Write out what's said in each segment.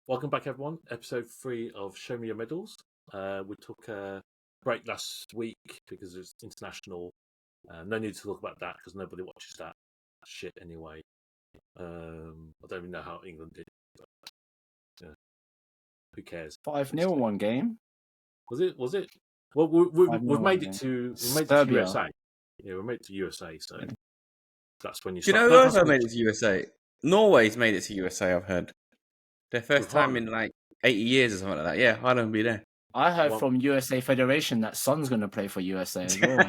Welcome back, everyone. Episode 3 of Show Me Your Medals. We took a break last week because it was international. No need to talk about that because nobody watches that shit anyway. I don't even know how England did. But, who cares? 5-0 one game. Was it? Well, we've made it to USA. Yeah, we made it to USA. So that's when you. Do you know who else made it to USA? Norway's made it to USA. I've heard their first time in like 80 years or something like that. Yeah, Ireland will be there. I heard from USA Federation that Son's going to play for USA as well.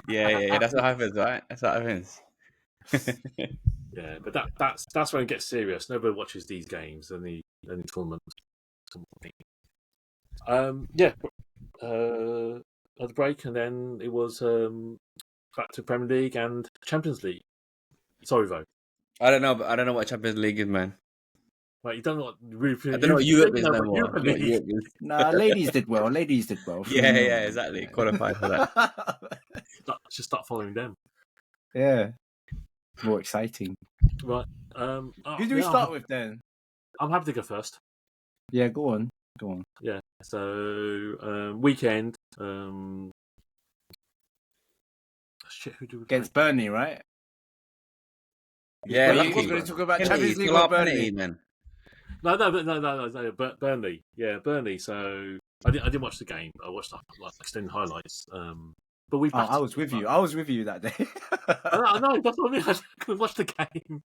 yeah. That's what happens, right? That's what happens. Yeah, but that's when it gets serious. Nobody watches these games and the tournament. At the break, and then it was back to Premier League and Champions League. Sorry, Vo. I don't know what Champions League is, man. Right, you don't know what I don't know what Europe is no more. Nah, ladies did well. Yeah, exactly. Qualified for that. Just start following them. Yeah, more exciting. Right. Who do we start with then? I'm happy to go first. Yeah, go on. Yeah. So weekend. Shit, who do we against Burnley, right? Yeah, we're going to talk about Champions League or Burnley, man. No, Burnley. Yeah, Burnley. So I didn't watch the game. I watched extended highlights. But we. I was with you. I was with you that day. I know. That's what I mean. I couldn't watch the game.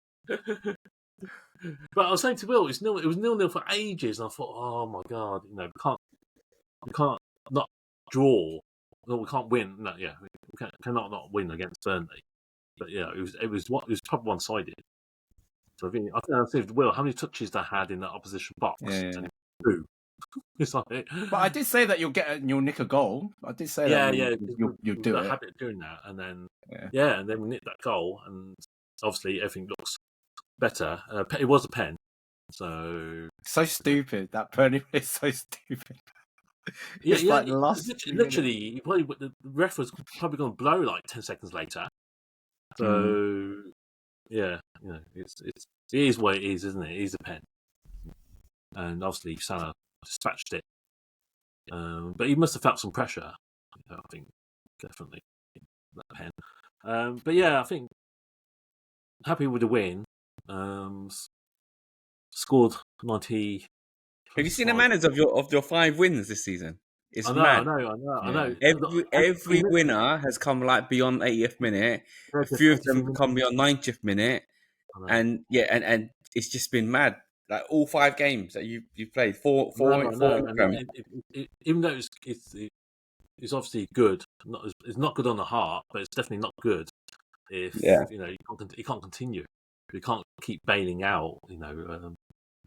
But I was saying to Will, it was 0-0 for ages, and I thought, oh my god, we can't not draw. No, we can't win. No, yeah, we cannot not win against Burnley. But yeah, it was probably one-sided. So I think I said, Will, how many touches they had in that opposition box? Yeah. Two. It's like, but I did say that you'll nick a goal. I did say that. You'll do it. Habit of doing that, and then and then we nicked that goal, and obviously everything looks better. It was a pen, so stupid. That Burnley is so stupid. Like the last literally, the ref was probably going to blow like 10 seconds later. So it is what it is, isn't it? It is a pen, and obviously Salah dispatched it. But he must have felt some pressure. I think definitely that pen. But yeah, I think happy with the win. Scored 90. Have you seen the manners of your 5 wins this season? It's mad. I know. Every winner has come like beyond 80th minute. A few of them come beyond 90th minute, and it's just been mad. Like all 5 games that you've played, four. Even though it's obviously good. It's not good on the heart, but it's definitely not good if you can't continue. You can't keep bailing out.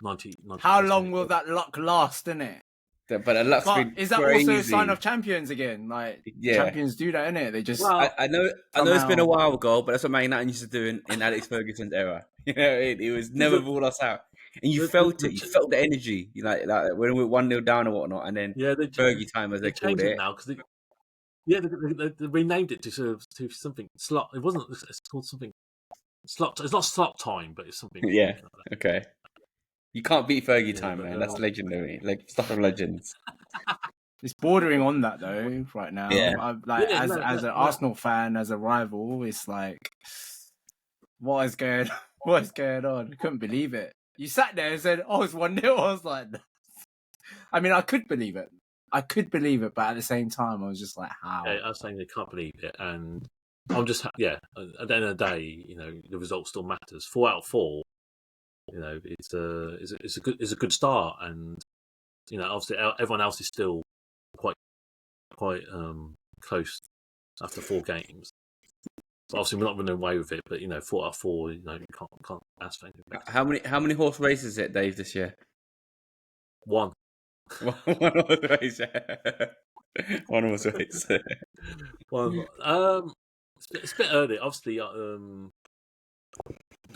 90. How long will that luck last, innit? But the luck's been is that crazy. also a sign of champions again? Like champions do that, innit? They just. Well, I know it's been a while ago, but that's what Man United used to do in Alex Ferguson's era. It was never ruled us out, and you felt it. You felt the energy. Like when we were 1-0 down or whatnot, and then Fergie time as they called it now because they renamed it to something slot. It wasn't. It's called something slot. It's not slot time, but it's something. Yeah. Like that. Okay. You can't beat Fergie time, man. That's legendary. Like stuff of legends. It's bordering on that though, right now. Yeah. As an Arsenal fan, as a rival, it's like, what is going on? I couldn't believe it. You sat there and said, "Oh, it's 1-0." I was like, I mean, I could believe it, but at the same time, I was just like, how? Yeah, I was saying they can't believe it, and I'm just at the end of the day, the result still matters. 4 out of 4. It's a good start, and obviously everyone else is still quite close after 4 games. But obviously we're not running away with it, but 4 out of 4, you can't ask for anything better. How many horse races is it, Dave, this year? 1. One horse race. One horse race. Well, it's a bit early. Obviously, Arsenal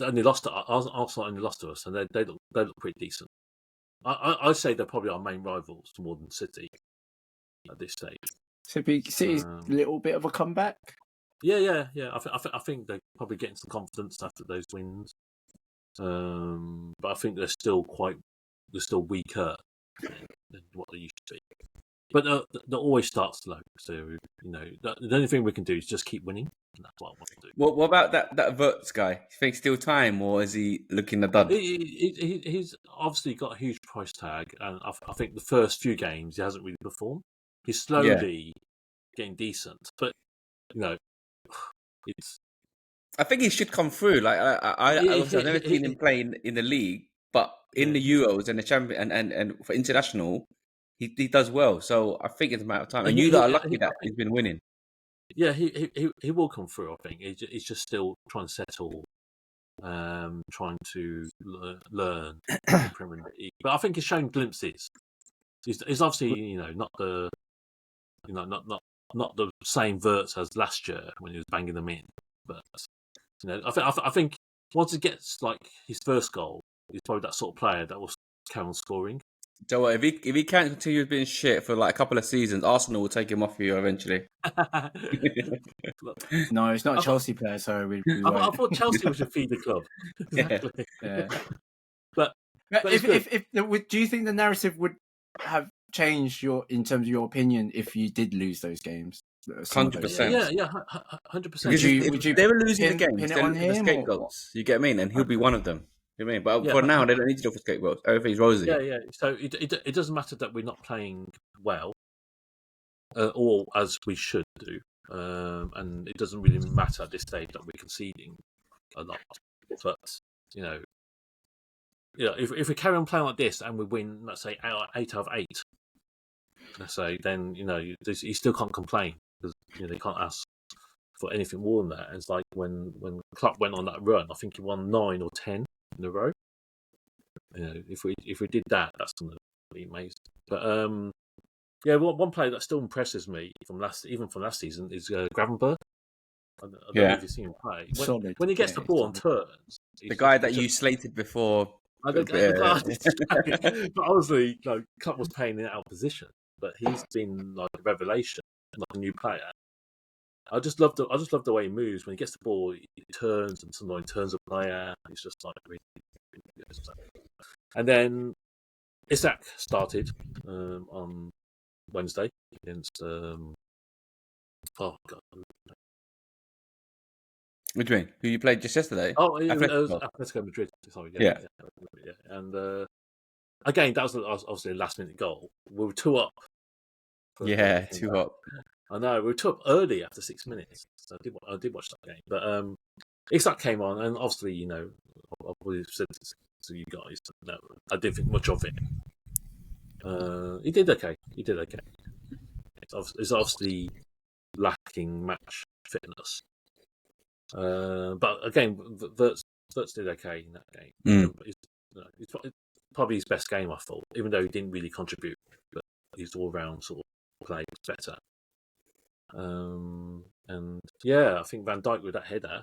only lost to us, and they look pretty decent. I'd say they're probably our main rivals more than City at this stage. City's a little bit of a comeback. Yeah. I think they're probably getting some confidence after those wins. But I think they're still quite they're still weaker than what they used to be. But they always start slow. So the only thing we can do is just keep winning. And that's what I want to do. What about that Verts guy? You think still time, or is he looking the dud? He's obviously got a huge price tag, and I think the first few games he hasn't really performed. He's slowly getting decent, but it's. I think he should come through. Like I've never seen him playing in the league, but in the Euros and the champion and for international, he does well. So I think it's a matter of time. And you are lucky that he's been winning. Yeah, he will come through. I think he's just still trying to settle, trying to learn the Premier League. But I think he's showing glimpses. He's obviously not the not the same Verts as last year when he was banging them in. But I think once he gets like his first goal, he's probably that sort of player that will carry on scoring. So if he can't continue being shit for like a couple of seasons, Arsenal will take him off you eventually. No, it's not a Chelsea player, so I thought Chelsea should feed the club. Exactly. Yeah. But if do you think the narrative would have changed in terms of your opinion if you did lose those games? 100%. Yeah, 100%. If they were losing the games, then the scapegoats. You get what I mean? And he'll be one of them. You know what I mean? But for now, they don't need to go for scapegoats. Everything's rosy. Yeah. So it doesn't matter that we're not playing well, or as we should do, and it doesn't really matter at this stage that we're conceding a lot. But if we carry on playing like this and we win, let's say 8 out of 8, let's say, then you still can't complain because they can't ask for anything more than that. And it's like when Klopp went on that run, I think he won 9 or 10 in a row. If we did that, that's going to be amazing. But one player that still impresses me from last season is Gravenberch. I don't know if you've seen him play. When he gets the ball on turns, the guy that you slated before. But honestly, Klopp was playing in out of position, but he's been like a revelation, like a new player. I just love the way he moves when he gets the ball. He turns and sometimes turns a player. He's just like really, really good. And then Isak started on Wednesday against. Oh God. What do you mean? Who you played just yesterday? Oh, it was Atletico Madrid. Sorry, yeah. And again, that was obviously a last-minute goal. We were 2 up. 2 up. I know, we were 2 up early after 6 minutes. So I did watch that game. But Isak came on, and obviously, I've already said this to you guys. No, I didn't think much of it. He did okay. It's obviously lacking match fitness. But again, Verts did okay in that game. It's probably his best game, I thought, even though he didn't really contribute. But his all-round sort of play was better. And I think Van Dijk with that header.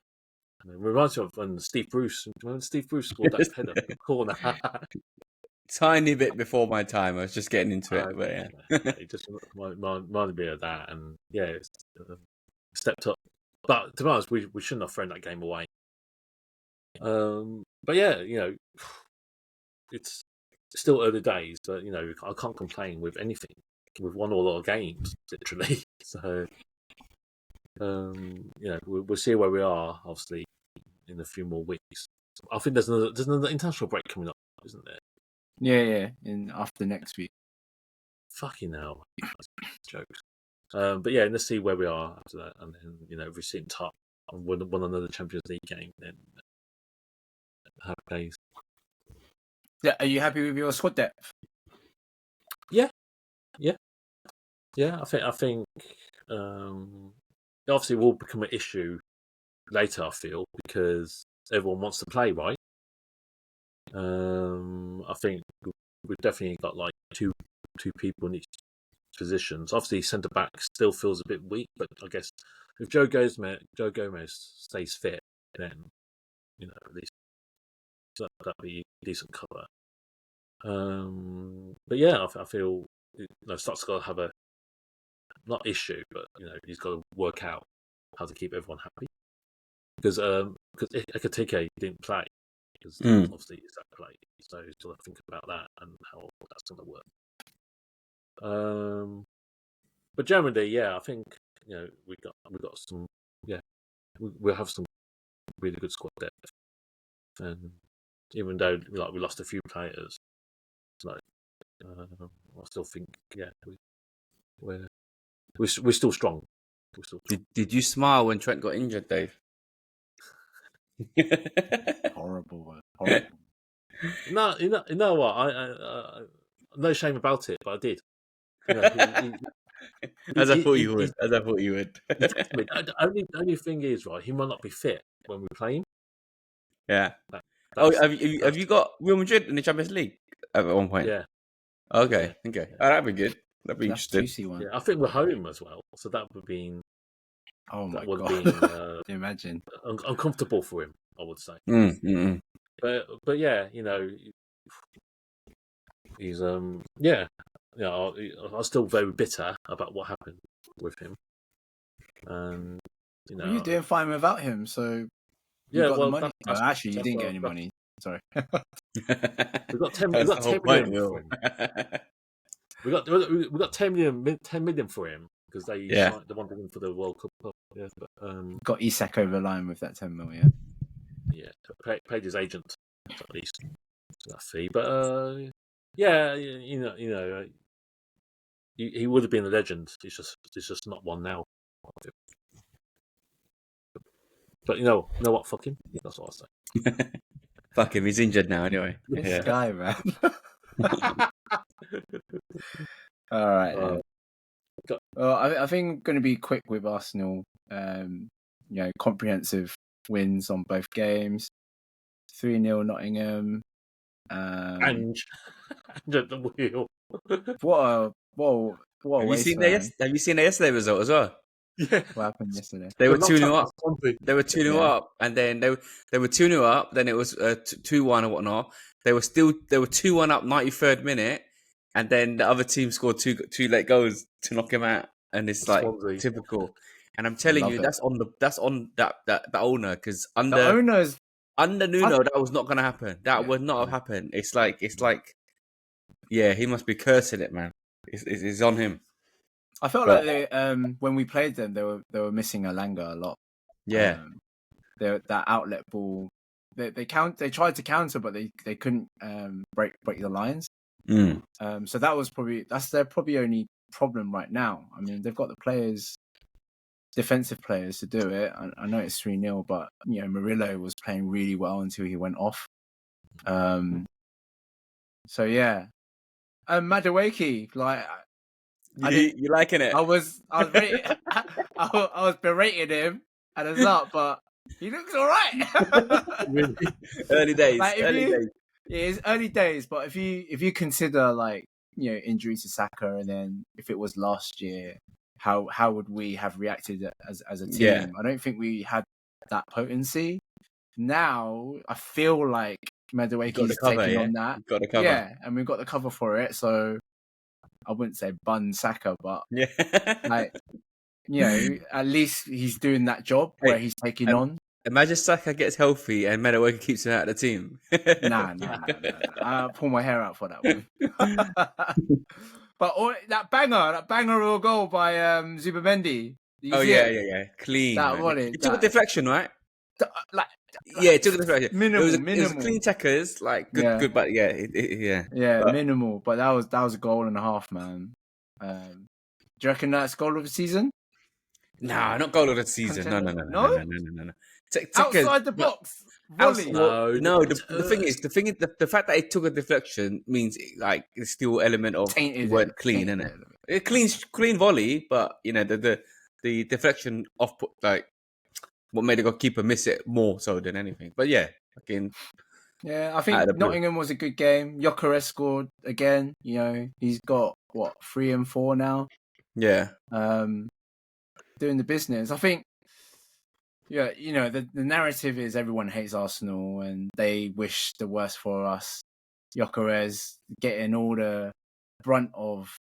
It reminds me of when Steve Bruce. Remember Steve Bruce scored that header from the corner? Tiny bit before my time. I was just getting into it. But yeah. It just reminded me of that. And it's stepped up. But to be honest, we shouldn't have thrown that game away. But it's still early days. But I can't complain with anything. We've won all our games, literally. So we'll see where we are. Obviously, in a few more weeks. I think there's another international break coming up, isn't there? Yeah. After next week. Fucking hell, jokes. But let's see where we are after that, and then if we sit in top and won another Champions League game, then happy days. Yeah, are you happy with your squad depth? Yeah. I think obviously will become an issue later. I feel because everyone wants to play, right? I think we've definitely got like two people in each positions. Obviously, centre back still feels a bit weak, but I guess if Joe Gomez stays fit, then at least that'd be a decent cover. But I feel Stott's got to have a not issue, but he's got to work out how to keep everyone happy because Ekitike didn't play, because obviously it's that play. So still have to think about that and how that's going to work. But generally, yeah, I think we got some. Yeah, we'll have some really good squad depth, and even though we lost a few players, I still think we're still strong. Did you smile when Trent got injured, Dave? Horrible. No, you know what? I no shame about it, but I did. As I thought you would. The only thing is, right, he might not be fit when we play him. Yeah. Have you got Real Madrid in the Champions League at one point? Yeah. Okay. Yeah. Okay. Oh, that'd be good. That'd be interesting. Yeah, I think we're home as well, so that would have been. Oh my god! Been, imagine uncomfortable for him, I would say. But yeah, he's I'm still very bitter about what happened with him, and you're doing fine without him, so you got the money. Actually, you didn't get any money. Sorry. we got 10 million for him. We got 10 million for him because they wanted him for the World Cup. Yeah, but, got Isak over the line with that 10 million. Yeah, paid his agent at least that fee. But yeah, he would have been a legend. He's just not one now. But you know what? Fuck him. That's what I say. Fuck him. He's injured now anyway. This guy, man. All right. Well, I think I'm going to be quick with Arsenal. Comprehensive wins on both games. 3-0 Nottingham. And at the wheel. What have you seen the yesterday result as well? Yeah. What happened yesterday? They were 2-0 up. They were 2-0 up, and then they were 2-0 up. Then it was 2-1 or whatnot. They were 2-1 up 93rd minute, and then the other team scored two late goals to knock him out, and it's like Swansea. Typical. And I'm telling you, that's on the owner, because under Nuno that was not going to happen. That would not have happened. It's like yeah, he must be cursing it, man. It's on him. I felt like they, when we played them, they were missing Alanga a lot. Yeah, that outlet ball. They tried to counter, but they couldn't break the lines. So that's their probably only problem right now. I mean, they've got the defensive players to do it. I know it's 3-0, but Murillo was playing really well until he went off. So yeah, Madueke, like. You liking it? I was berating him at the start, but he looks all right. Early days. Yeah, it's early days. But if you consider injury to Saka, and then if it was last year, how would we have reacted as a team? Yeah. I don't think we had that potency. Now I feel like Madueke's taking on that. Got the cover. Yeah, and we've got the cover for it. So. I wouldn't say bun Saka, but at least he's doing that job where he's taking on. Imagine Saka gets healthy and Madueke keeps him out of the team. Nah. I'll pull my hair out for that one. But that banger of a goal by Zubimendi. Yeah. Clean. It took a deflection, right? It took a deflection. Minimal. It was clean checkers, good, but minimal. But that was a goal and a half, man. Do you reckon that's goal of the season? Nah, not goal of the season. No. Outside the box. Volley. No. The thing is, the fact that it took a deflection means it's still element of weren't clean, isn't it? Clean volley, but the deflection off put what made the goalkeeper miss it more so than anything. But yeah, again. Yeah, I think Nottingham was a good game. Gyökeres scored again. He's got 3 and 4 now. Yeah. Doing the business. I think. Yeah, the narrative is everyone hates Arsenal and they wish the worst for us. Gyökeres getting all the brunt of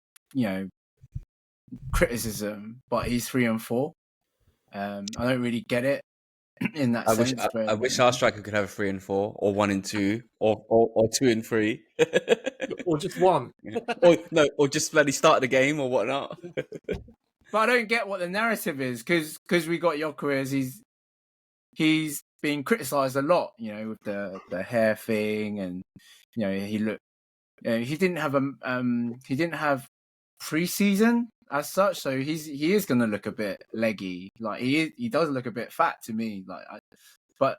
criticism, but he's 3 and 4. I don't really get it. in that sense. I wish our striker could have a 3 and 4, or 1 and 2, or 2 and 3, or just one, or just bloody start the game or whatnot. But I don't get what the narrative is, because we got Gyökeres, he's being criticised a lot, with the hair thing, and he didn't have pre-season as such, so he is going to look a bit leggy. Like he does look a bit fat to me. But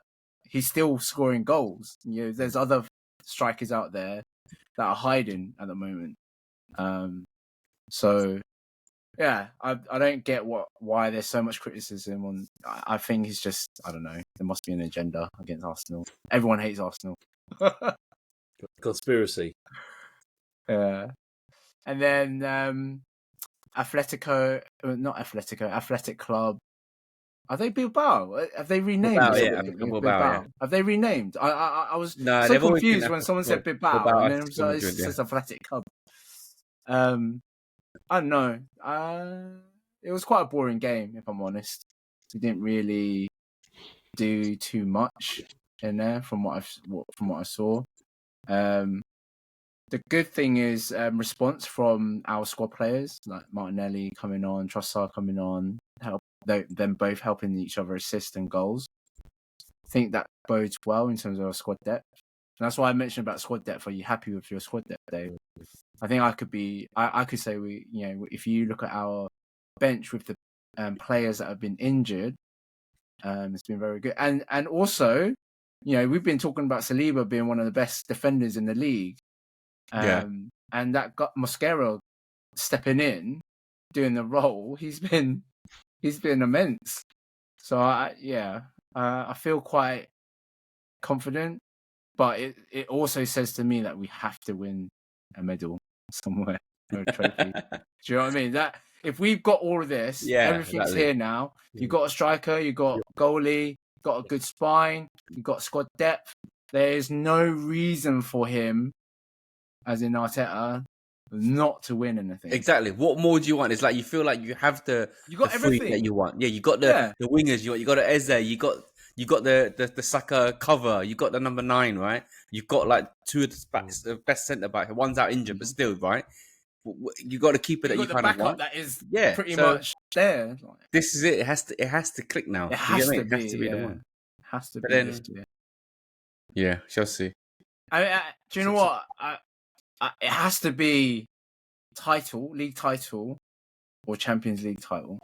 he's still scoring goals. There's other strikers out there that are hiding at the moment. So yeah, I don't get why there's so much criticism on. I think it's just, I don't know. There must be an agenda against Arsenal. Everyone hates Arsenal. Conspiracy. Yeah. And then Athletic Club. Are they Bilbao? Have they renamed? Bilbao. Have they renamed? I was so confused when someone said Bilbao, and then it was it's just Athletic Club. I don't know. It was quite a boring game, if I'm honest. We didn't really do too much in there from what I saw. The good thing is response from our squad players, like Martinelli coming on, Trossard coming on, them both helping each other assist and goals. I think that bodes well in terms of our squad depth. And that's why I mentioned about squad depth. Are you happy with your squad depth, Dave? I think I could say if you look at our bench with the players that have been injured, it's been very good. And also, we've been talking about Saliba being one of the best defenders in the league. And that got Mosquera stepping in, doing the role. He's been immense. So I feel quite confident, but it also says to me that we have to win a medal somewhere, or a trophy. Do you know what I mean? That if we've got all of this, everything's here now. You've got a striker, you've got goalie, you've got a good spine, you've got squad depth. There is no reason for him, as in Arteta, not to win anything. Exactly. What more do you want? It's like you feel like you have you got everything that you want. Yeah, you got the wingers. You got the Eze. You got the Saka cover. You got the number 9, right? You've got like 2 of the best centre back. One's out injured, but still, right? You got to keep it that you kind of want. That is pretty much there. This is it. It has to click now. It has to be the one. It has to be. Yeah, Chelsea. Do you know what? It has to be league title, or Champions League title.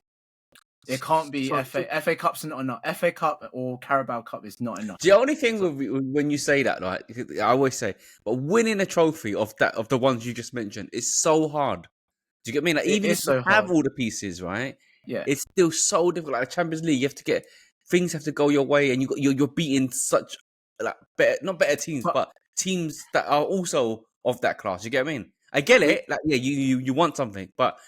It can't be FA Cup's not enough. FA Cup or Carabao Cup is not enough. The only thing when you say that, like I always say, but winning a trophy of the ones you just mentioned is so hard. Do you get me? Like even if you have all the pieces, right? Yeah, it's still so difficult. Like the Champions League, you have to get things have to go your way, and you're beating such like not better teams, but teams that are also of that class. You get what I mean? I get it. Like you want something, but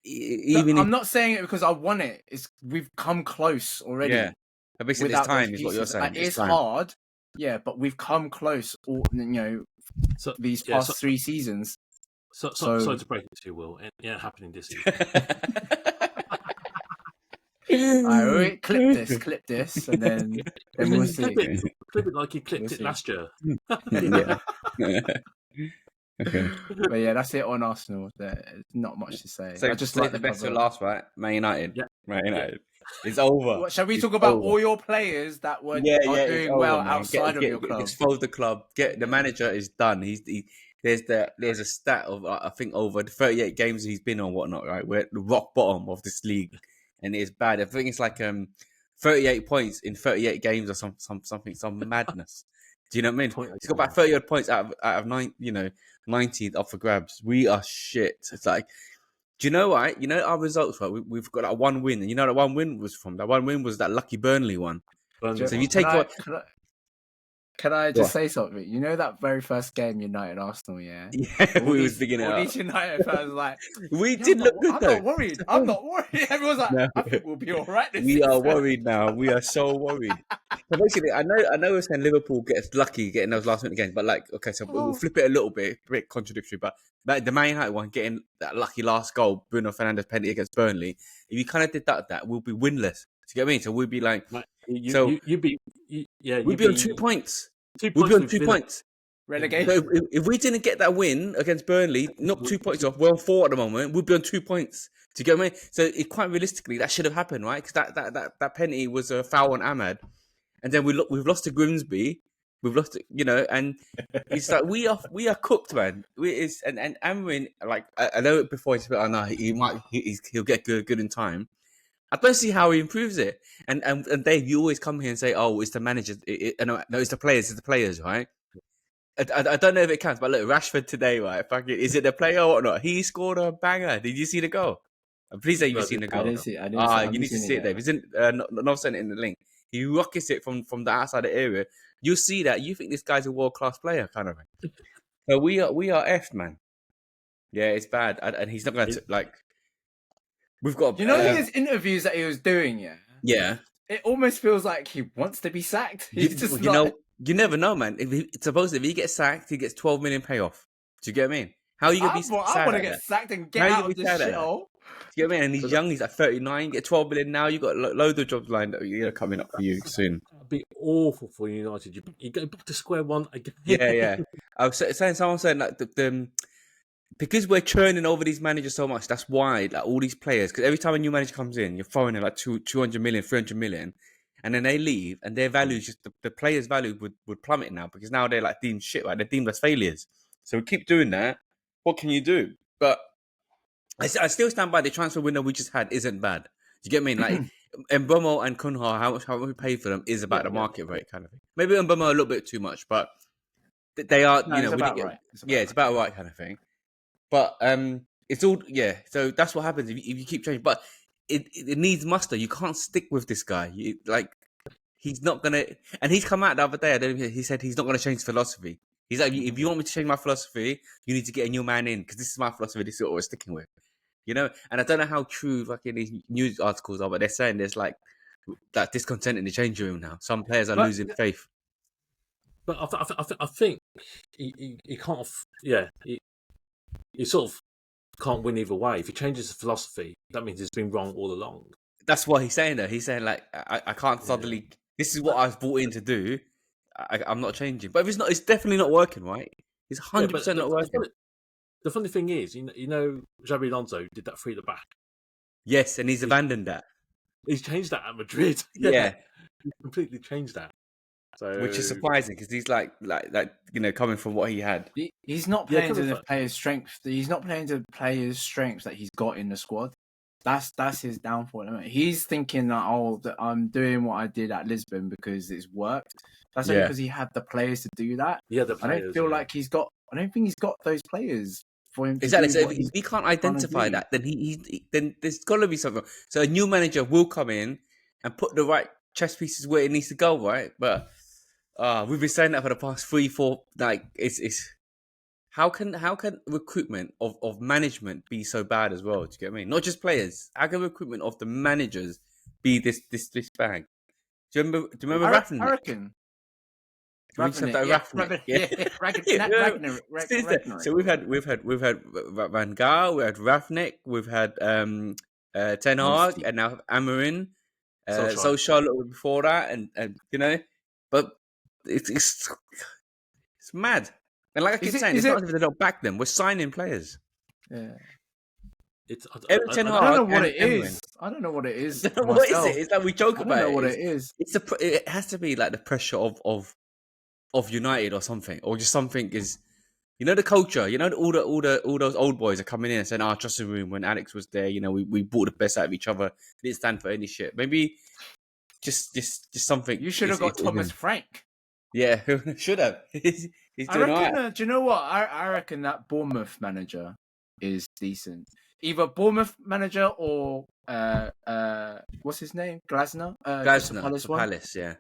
I'm not saying it because I want it. We've come close already. Yeah, but basically it's time is what you're saying. It's hard. Yeah, but we've come close. These past 3 seasons. Sorry to break it to you, Will. It ain't happening this season. I clip this, and then we'll see. Clip it like you clipped it last year. Okay. But yeah, that's it on Arsenal. There's not much to say. So I just like the best for last, right? Man United. Yeah. Man United. It's over. Shall we talk about all your players that were doing well outside of your club? Expose the club. The manager is done. There's a stat of I think over the 38 games he's been on, whatnot, right? We're at the rock bottom of this league, and it's bad. I think it's like 38 points in 38 games or some madness. Do you know what I mean? He's got about 30 odd points out of 19th up for grabs. We are shit. It's like, do you know what? You know our results, right? We've got that one win, and you know that one win was from that one win was that lucky Burnley one. So if you take Can I just say something? You know that very first game, United Arsenal, yeah? Yeah, we was digging it up. All these United fans like, we did look good though. I'm not worried. Everyone's like, I think we'll be all right this season. We are worried now. We are so worried. So basically, I know we're saying Liverpool gets lucky getting those last minute games, but like, okay, so we'll flip it a little bit, a bit contradictory, but like the Man United one, getting that lucky last goal, Bruno Fernandes penalty against Burnley, if you kind of did that, we'll be winless you get what I mean? So we'd be like, you'd be on 2 points. 2 We'd points be on 2 points. Relegation. So if we didn't get that win against Burnley, knock 2 points off, we're on 4 at the moment, we'd be on 2 points. Do you get what I mean? So quite realistically, that should have happened, right? Because that penalty was a foul on Ahmad. And then we've lost to Grimsby. We've lost to, and it's like we are cooked, man. And Amrin, like I know it before, I know he'll get good in time. I don't see how he improves it. And Dave, you always come here and say, "Oh, it's the managers." No, it's the players. It's the players, right? I don't know if it counts, but look, Rashford today, right? Is it the player or not? He scored a banger. Did you see the goal? Please say you've seen the goal. I didn't see. You need to see it, Dave. Isn't not sent it in the link. He rockets it from the outside the area. You see that. You think this guy's a world class player, kind of thing. So we are effed, man. Yeah, it's bad, and he's not going to like. We've got. His interviews that he was doing. Yeah. It almost feels like he wants to be sacked. He's you never know, man. If he gets sacked, he gets 12 million payoff. Do you get what I mean? How are you gonna be sad? I want to get sacked and get out of this shithole. Do you get what I mean? And he's young. He's like 39. Get 12 million now. You got loads of jobs lined up. Coming up for you soon. It'd be awful for United. You go back to square one again. Yeah. I was saying, someone said like the because we're churning over these managers so much. That's why like all these players. Because every time a new manager comes in, you're throwing in like 200 million, 300 million. And then they leave, and their values the players' value would plummet now because now they're like deemed shit, right? They're deemed as failures. So we keep doing that. What can you do? But I still stand by the transfer window we just had isn't bad. Do you get me? Like Mbomo and Kunha, how much we paid for them is about the market rate kind of thing. Maybe Mbomo a little bit too much, but they are. No, it's about right. It's about right kind of thing. But it's all So that's what happens if you keep changing, but. It needs muster. You can't stick with this guy. He's not gonna. And he's come out the other day. He said he's not gonna change philosophy. He's like, if you want me to change my philosophy, you need to get a new man in because this is my philosophy. This is what we're sticking with. And I don't know how true fucking these news articles are, but they're saying there's like that discontent in the changing room now. Some players are losing faith. But I think he can't. He sort of can't win either way. If he changes his philosophy, that means he's been wrong all along. That's what he's saying though. He's saying like I can't suddenly this is what I've brought in to do. I'm not changing. But if it's not, it's definitely not working, right? It's 100% not working. The funny thing is, Xabi Alonso did that free at the back. Yes, and he's abandoned that. He's changed that at Madrid. Yeah. He's completely changed that. So, which is surprising because he's like coming from what he had. He's not playing to the player's strength. He's not playing to the player's strengths that he's got in the squad. That's his downfall. He's thinking that I'm doing what I did at Lisbon because it's worked. That's only because he had the players to do that. Yeah, the players. I don't feel like he's got. I don't think he's got those players for him. Exactly. So if he can't identify that, then there's got to be something. So a new manager will come in and put the right chess pieces where it needs to go, right? But we've been saying that for the past 3-4. Like it's how can recruitment of management be so bad as well? Do you get what I mean? Not just players. How can recruitment of the managers be this bag? Do you remember Rafnik? I reckon. Rafnik. So we've had Van Gaal, we had Rafnik, we've had Ten Hag, and now Amarin, Solskjaer before that, and but it's mad. And like I keep saying, it's not as if they don't back them. We're signing players. Yeah. I don't know what it is. I don't know what it is. What is it? It's like we joke about it. I don't know what it is. It has to be like the pressure of United or something, or just something is, the culture. All those old boys are coming in and saying, dressing room when Alex was there. We brought the best out of each other. Didn't stand for any shit. Maybe just something. You should have got Thomas Frank. Yeah, should have. He's doing all right. Do you know what? I reckon that Bournemouth manager is decent. Either Bournemouth manager or what's his name? Glasner. Glasner, Palace. Yeah.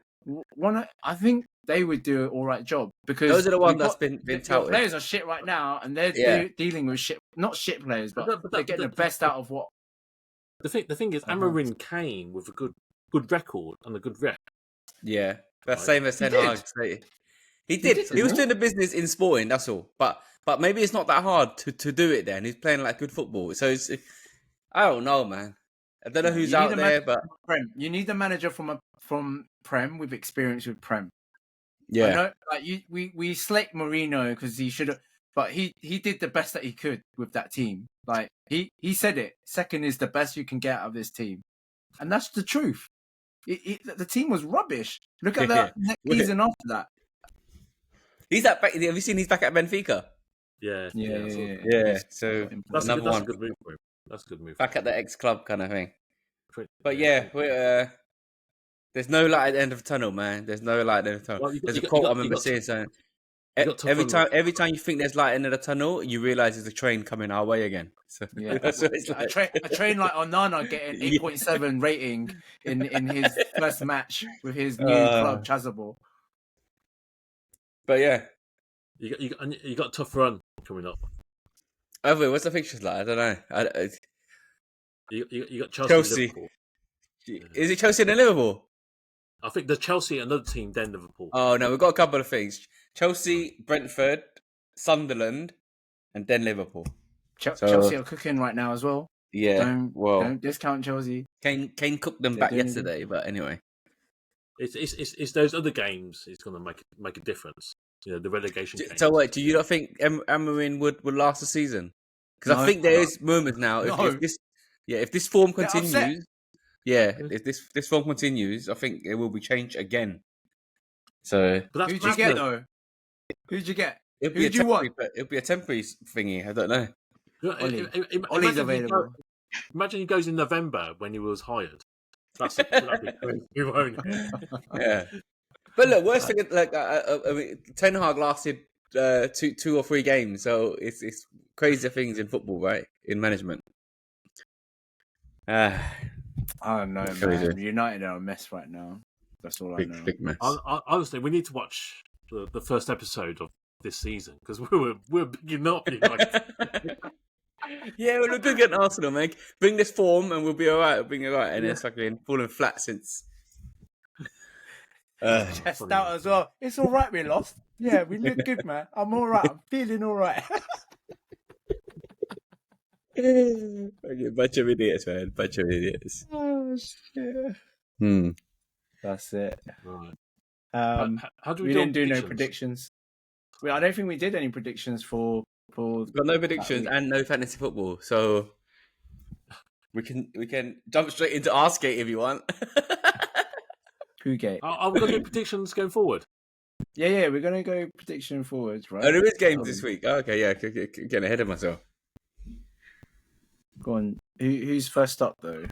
I think they would do an all right job because those are the ones that's been touted. Players are shit right now, and they're dealing with shit. Not shit players, but they're getting the best out of what. The thing is, Amarin came with a good record and a good rep. Yeah, that's same as Ten Hag. He did. He was doing the business in Sporting. That's all. But maybe it's not that hard to do it. Then he's playing like good football. So I don't know, man. I don't know who's out there, but you need a manager from Prem with experience with Prem. Yeah, I know. Like we slate Mourinho because he should have, but he did the best that he could with that team. Like he said it. Second is the best you can get out of this team, and that's the truth. The team was rubbish. Look at that next season after that. He's back. Have you seen he's back at Benfica? Yeah. So that's another one. That's a good move for him. That's a good move. Back at the ex-club kind of thing. But we're there's no light at the end of the tunnel, man. There's no light at the end of the tunnel. Well, there's a quote I remember seeing saying, every time you think there's light at the end of the tunnel, you realise there's a train coming our way again. So that's what it's like. A train like Onana getting 8.7 rating in his first match with his new club, Chasuble. But yeah, you got a tough run coming up. Oh, what's the fixtures like? I don't know. You got Chelsea. Liverpool. Is it Chelsea and Liverpool? I think the Chelsea, another team, then Liverpool. Oh no, we've got a couple of things: Chelsea, Brentford, Sunderland, and then Liverpool. Chelsea are cooking right now as well. Yeah, don't discount Chelsea. Kane cooked them back yesterday, but anyway, it's those other games. It's going to make a difference. You know, the relegation games. So wait, do you not think Amorim would last the season? Because I think there is moments now. If this form continues. Yeah, if this form continues, I think it will be changed again. So who'd you get though? Who'd you get? Who'd you want? It'll be a temporary thingy. I don't know. Ollie's available. Imagine he goes in November when he was hired. That'd be crazy, won't it? Yeah. But look, worst thing like I mean, Ten Hag lasted 2 or 3 games, so it's crazy things in football, right? In management. I don't know, man. United are a mess right now. That's all I know. Big mess. Honestly, we need to watch the first episode of this season because we're bigging up. Yeah, we'll look good at Arsenal, mate. Bring this form and we'll be all right. We'll bring it right, and it's fucking fallen flat since. Chest out as well. It's all right. We lost. Yeah, we look good, man. I'm all right. I'm feeling all right. Okay, bunch of idiots, man. Bunch of idiots. Oh shit. That's it. Right. How do we didn't do no predictions. I don't think we did any predictions for. We've got no predictions and no fantasy football, so we can jump straight into Arsgate if you want. Poogate. Are we going to do predictions going forward? Yeah, we're going to go prediction forwards, right? Oh, there is games this week. Oh, okay, yeah, getting ahead of myself. Go on. Who's first up though?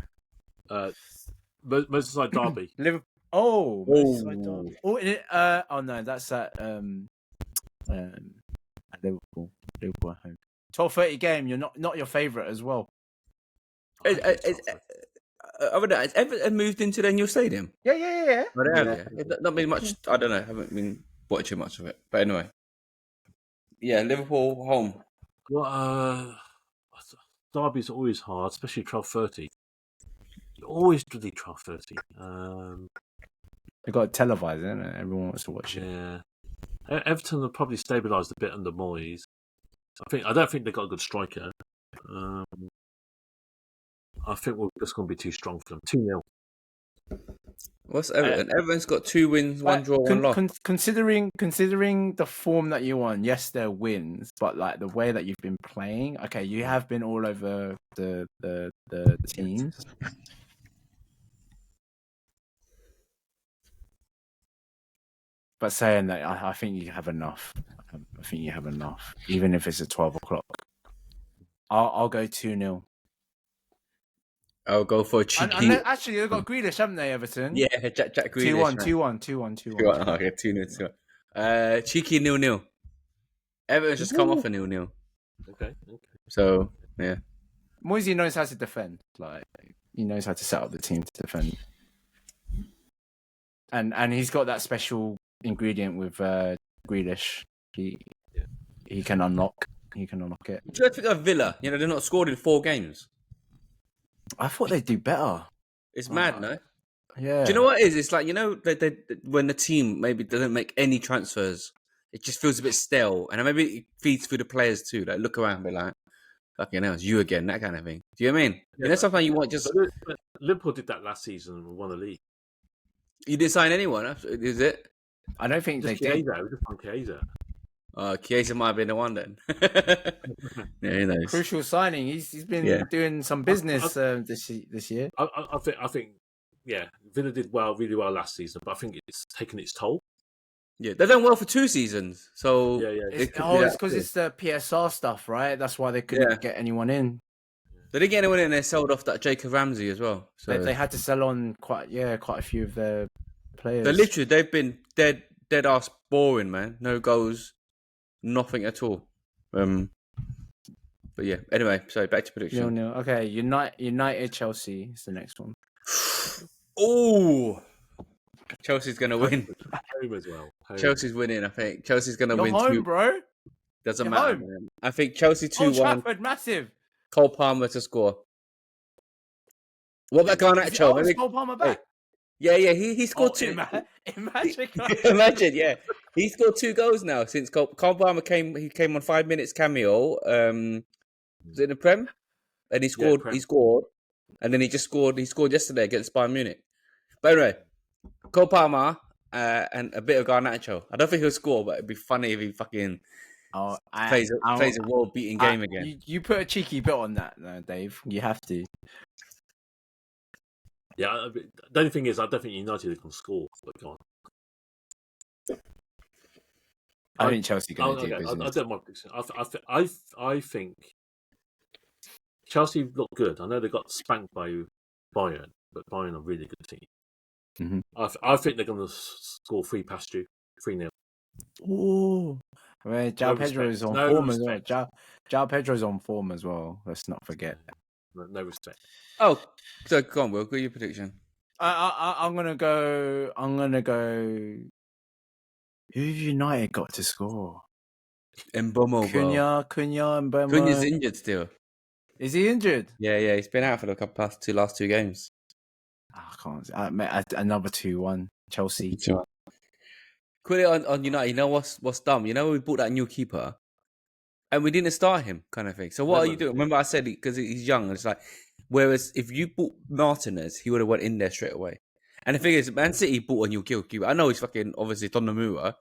Merseyside Derby. Liverpool. Oh, Merseyside Derby. Oh no, that's at Liverpool. Liverpool at home. 12:30 game. You're not your favourite as well. Has Everton moved into their new stadium? Yeah. Not been much. I don't know. Haven't been watching much of it. But anyway, yeah, Liverpool home. Well, Derby's always hard, especially 12:30. Always bloody 12:30. They got it televised, isn't it? Everyone wants to watch it. Yeah. Everton have probably stabilised a bit under Moyes. I don't think they've got a good striker. I think we're just going to be too strong for them. 2-0. What's Everton? Everton's got 2 wins, 1 draw, 1 loss. Considering the form that you're on, yes, they're wins, but like the way that you've been playing, okay, you have been all over the teams. But saying that, I think you have enough. I think you have enough, even if it's at 12 o'clock. I'll go 2-0. I'll go for a cheeky. Actually, they've got Grealish, haven't they, Everton? Yeah, Jack Grealish. 2-1. Okay, 2-0. Cheeky 0-0. Everton's just come off a 0-0. Okay. So, yeah. Moisey knows how to defend. Like, he knows how to set up the team to defend. And he's got that special ingredient with Grealish. He can unlock. He can unlock it. Do you think of Villa? You know, they're not scored in 4 games. I thought they'd do better. It's mad, no? Yeah. Do you know what it is? It's like, you know, they when the team maybe doesn't make any transfers, it just feels a bit stale. And maybe it feeds through the players too. Like, look around and be like, fucking hell, it's you again, that kind of thing. Do you know what I mean? Yeah, sometimes you want just. But Liverpool did that last season and won the league. You didn't sign anyone, is it? I don't think just they did. We just won Chiesa. Chiesa might have been the one then. Yeah, who knows? Crucial signing. He's been doing some business this year. I think Villa did really well last season, but I think it's taken its toll. Yeah, they've done well for 2 seasons. So it's because it's the PSR stuff, right? That's why they couldn't get anyone in. They didn't get anyone in. They sold off that Jacob Ramsey as well. So they had to sell on quite a few of their players. They've been dead ass boring, man. No goals, nothing at all. But yeah. Anyway, so back to prediction. 0-0. Okay, United Chelsea is the next one. Oh, Chelsea's gonna win. Home as well. Chelsea's winning. I think Chelsea's gonna win. Home, bro. Doesn't matter. Man. I think Chelsea 2-1. Old Trafford, massive. Cole Palmer to score. What about Garnacho? Is Cole Palmer back? Yeah. He scored 2. Imagine, yeah. He scored 2 goals now since Cole Palmer came. He came on 5 minutes cameo. Was it in the Prem? And he scored. He scored, and then he just scored. He scored yesterday against Bayern Munich. But anyway, Cole Palmer and a bit of Garnacho. I don't think he'll score, but it'd be funny if he fucking plays a world-beating game again. You put a cheeky bit on that, Dave. You have to. Yeah, the only thing is, I don't think United can score. But go on. I think Chelsea going to do business. I don't mind. I think Chelsea look good. I know they got spanked by Bayern, but Bayern are a really good team. Mm-hmm. I think they're going to score 3 past you, 3-0. Ooh. I mean, João Pedro is on form as well. João Pedro's on form as well. Let's not forget. No respect. Oh, so go on, Will. Go your prediction. I'm gonna go. Who have United got to score? Mbomo. Cunha, Mbomo. Cunha's injured still. Is he injured? Yeah. He's been out for the last 2 games. I can't. Another 2-1 Chelsea. Quickly on United, you know what's dumb? You know we bought that new keeper, and we didn't start him, kind of thing. So what are you doing? Remember I said because he's young, and it's like, whereas if you bought Martinez, he would have went in there straight away. And the thing is, Man City bought a new goalkeeper. I know he's fucking obviously Tonamura,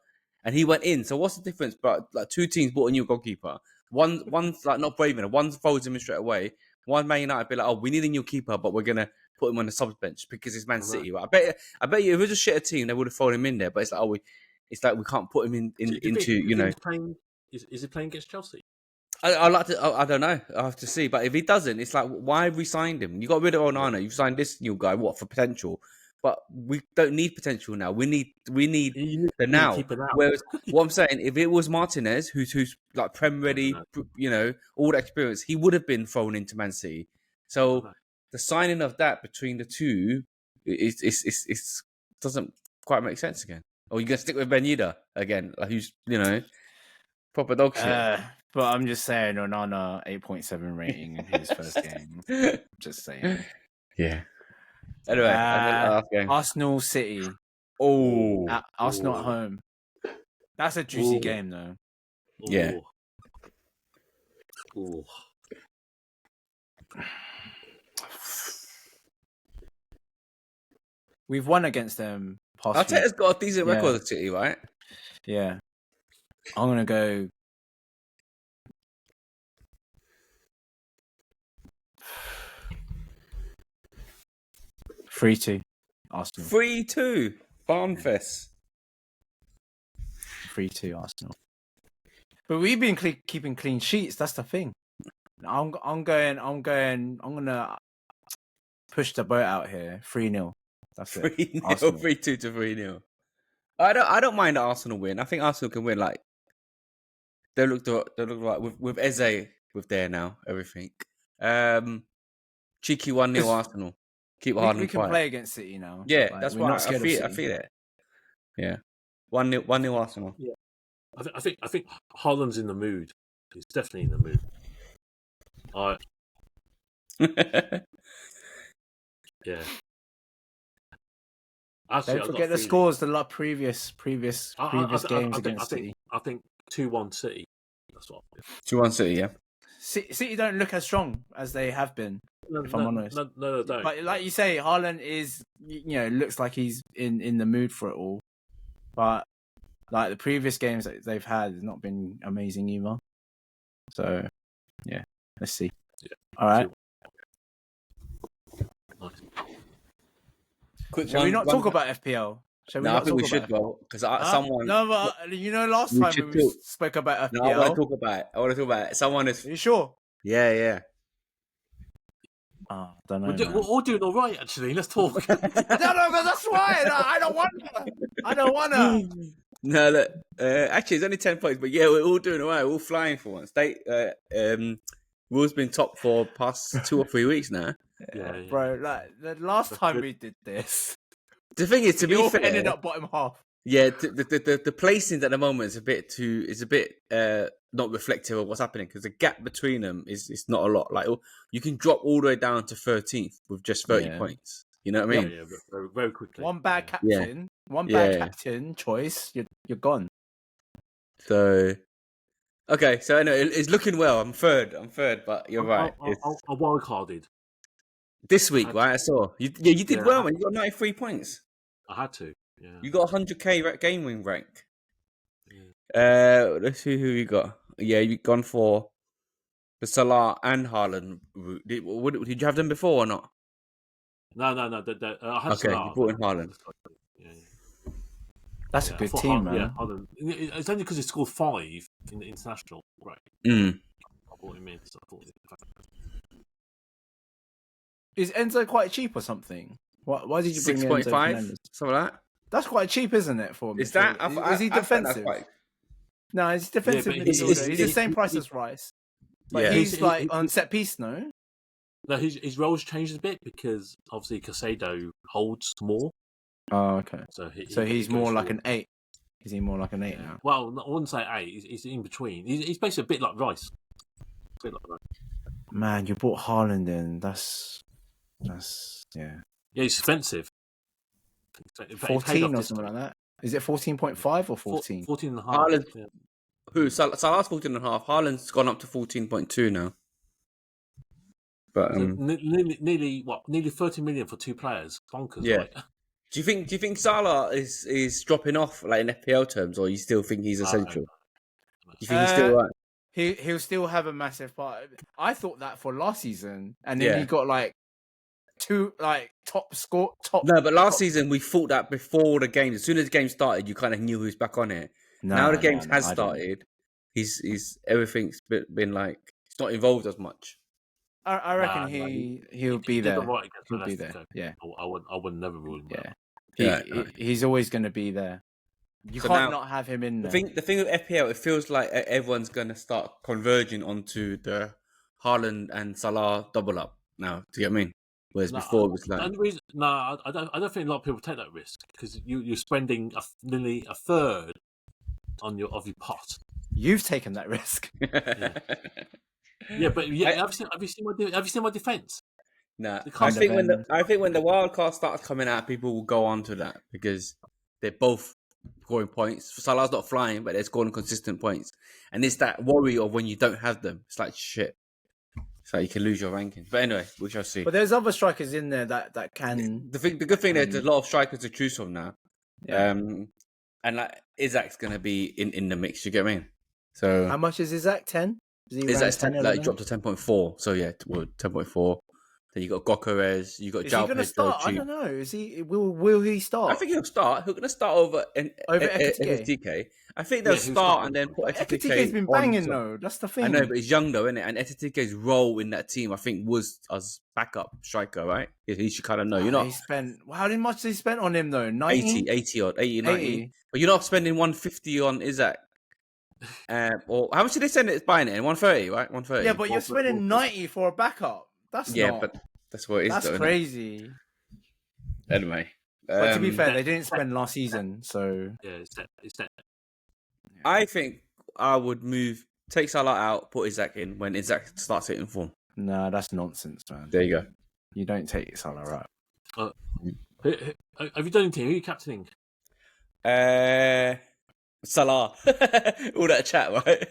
and he went in. So what's the difference? But like 2 teams bought a new goalkeeper. One's like not brave enough. One folds him in straight away. One Man United be like, oh, we need a new keeper, but we're gonna put him on the subs bench because it's Man City. Right? I bet you if it was a shitter team, they would have thrown him in there. But it's like, we can't put him into. Is he playing against Chelsea? I like to. I don't know. I have to see. But if he doesn't, it's like, why have we signed him? You got rid of Onana. You've signed this new guy. What for potential? But we don't need potential now. We need the now. Whereas what I'm saying, if it was Martinez, who's like Prem ready, all that experience, he would have been thrown into Man City. So the signing of that between the two, it doesn't quite make sense again. Or you're gonna stick with Ben Yedder again, like who's proper dog shit. But I'm just saying, Onana 8.7 rating in his first game. Just saying. Yeah. Anyway, Arsenal City. Oh, Arsenal at home. That's a juicy game, though. Yeah. Ooh. We've won against them. Arteta's got a decent record at City, right? Yeah. I'm gonna go. (3-2) Arsenal. 3-2 Barnfest. 3-2 Arsenal. But we've been keeping clean sheets. That's the thing. I'm gonna push the boat out here. 3-0. That's it. 3-0. 3-2 to 3-0. I don't mind the Arsenal win. I think Arsenal can win. Like they look like with Eze with there now everything. Cheeky 1-0 Arsenal. Keep hard and we can quiet. play against City now. Yeah, that's why I feel it. Yeah, 1-0 Arsenal. Yeah, I think Haaland's in the mood. He's definitely in the mood. Yeah. Actually, don't forget the scores. The previous games against City. I think 2-1 City. That's what. 2-1 City. Yeah. City don't look as strong as they have been. If I'm honest, no, don't. But like you say, Haaland is, looks like he's in the mood for it all. But like the previous games that they've had has not been amazing either. So yeah, let's see. Yeah. All right. Nice. Quick, Shall we not talk about FPL? I think we should go because someone. No, but last time when we spoke about FPL. No, I want to talk about it. Someone is. Are you sure? Yeah. Oh, don't know. We're all doing all right, actually. Let's talk. no, but that's why. I don't want to. No, look. Actually, it's only 10 points, but yeah, we're all doing all right. We're all flying for once. Will's been top for past 2 or 3 weeks now. Yeah. Bro, like the last time we did this. The thing is, to be fair, ended up bottom half. Yeah, the placings at the moment is a bit not reflective of what's happening because the gap between them is not a lot. Like you can drop all the way down to 13th with just 30 points. You know what I mean? Yeah, very, very quickly. One bad captain, captain choice, you're gone. So, okay, so anyway, it's looking well. I'm third, but you're right. I wildcarded this week, right? I saw you did well, man. You got 93 points. I had to. Yeah. You got 100k game win rank. Yeah. Let's see who you got. Yeah, you've gone for the Salah and Haaland route. Did you have them before or not? No. I had Salah. You brought in Haaland. Yeah. That's a good team, man. Yeah, Haaland. It's only because he scored 5 in the international, right? I brought him in. So I thought Is Enzo quite cheap or something? Why did you bring 6.5? Something like that. That's quite cheap, isn't it? For is that? Is he defensive? No, he's defensive midfielder. He's the same price as Rice. But he's like on set piece, no? No, his role's changed a bit because obviously Casado holds more. Oh, okay. So he's more like an 8. Is he more like an 8 now? Well, I wouldn't say 8. He's in between. He's basically a bit like Rice. Man, you brought Haaland in. That's yeah. Yeah, he's expensive. 14 or something like that. Is it 14.5 or 14? 14.5. Haaland, who? Salah's 14.5. Haaland's gone up to 14.2 now. But nearly 30 million for 2 players. Bonkers. Yeah. Right? Do you think Salah is dropping off like in FPL terms, or you still think he's essential? Do you think he's still right? He'll still have a massive part. I thought that for last season, and then he got like 2 top. No, but last season we thought that before the games. As soon as the game started, you kind of knew who's back on it. Now the games has started. He's everything's been like he's not involved as much. I reckon he'll be there. He'll be there. Yeah, I would never rule him out. He's always going to be there. You can't not have him in there. The thing with FPL, it feels like everyone's going to start converging onto the Haaland and Salah double up now. Do you get what I mean? Whereas before it was like... I don't think a lot of people take that risk because you're spending nearly a third of your pot. You've taken that risk. Yeah, but have you seen my defense? No, I think when the wild card starts coming out, people will go on to that because they're both scoring points. Salah's not flying, but they're scoring consistent points, and it's that worry of when you don't have them. It's like shit. It's like you can lose your ranking. But anyway, we shall see. But there's other strikers in there that can. The good thing there's a lot of strikers to choose from now. Yeah. And like Isaac's gonna be in the mix. You get what I mean? So how much is Isaac? 10? Isaac's dropped to 10.4. So yeah, 10.4. Then you got Gokares, you got João Pedro. Is he going to start? I don't know. Is he? Will he start? I think he'll start. He's going to start over Ekitike. I think they'll start and then put Ekitike. Ekitike's been banging though. That's the thing. I know, but he's young though, isn't it? And Ekitike's role in that team, I think, was as backup striker, right? He should kind of know. You're not. How much did he spend on him though? 90? 80. But you're not spending 150 on Isaac. Or how much did they send it buying it in? 130, right? 130. Yeah, but you're spending 90 for a backup. That's but that's what it is. That's crazy. Anyway, but to be fair, they didn't spend last season, so yeah, it's that. I think I would take Salah out, put Isaac in when Isaac starts hitting form. No, that's nonsense, man. There you go. You don't take Salah out. Have you done anything? Who are you captaining? Salah. All that chat, right?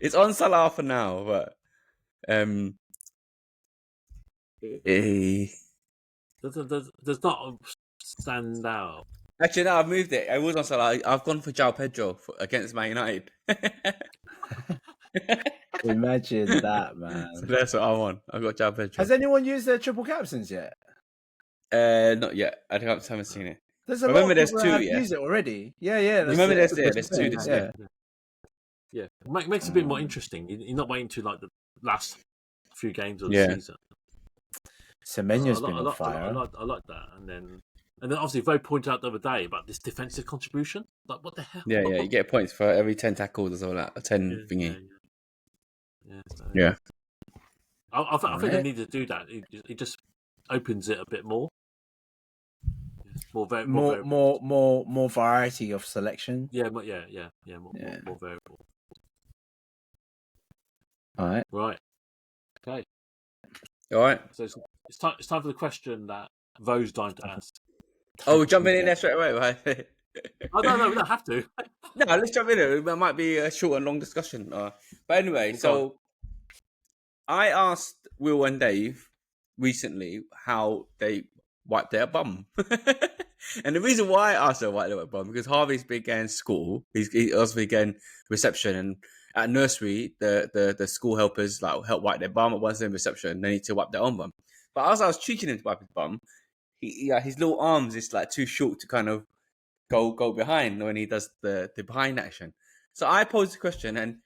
It's on Salah for now, but does not stand out. Actually, no, I've moved it. I was on Salah. I've gone for João Pedro against Man United. Imagine that, man. So that's what I want. I've got João Pedro. Has anyone used their triple captains yet? Not yet. I haven't seen it. There's a lot of people that have used it already. Yeah. Remember, there's two. Yeah. It makes it a bit more interesting. You're not waiting to like the last few games of the season. Semenyo's been on fire. I like that, and then obviously Vo pointed out the other day about this defensive contribution. Like, what the hell? Yeah. You get points for every 10 tackles or all that. 10 thingy. Yeah. I think they need to do that. It just opens it a bit more. More variety of selection. More variable. All right. Right. Okay. All right. So it's time for the question that Vo's dying to ask. Oh, we're jumping in there straight away, right? No, we don't have to. No, let's jump in. It might be a short and long discussion. But anyway, so I asked Will and Dave recently how they wiped their bum. And the reason why I asked them why they wiped their bum, because Harvey's been getting school. He's also getting reception. And at nursery, the school helpers help wipe their bum. Once they're in reception, they need to wipe their own bum. But as I was teaching him to wipe his bum, his little arms is too short to kind of go behind when he does the behind action. So I posed the question and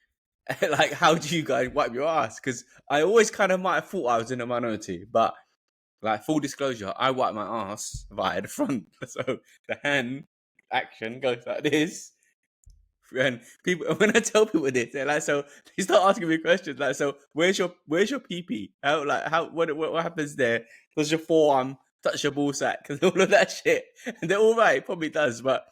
how do you guys wipe your ass? Because I always kind of might have thought I was in a minority, but full disclosure, I wipe my ass via the front. So the hand action goes like this. And people, when I tell people this, they're so they start asking me questions so where's your pee-pee? What happens there? Does your forearm touch your ball sack? And all of that shit. And they're all right, probably does, but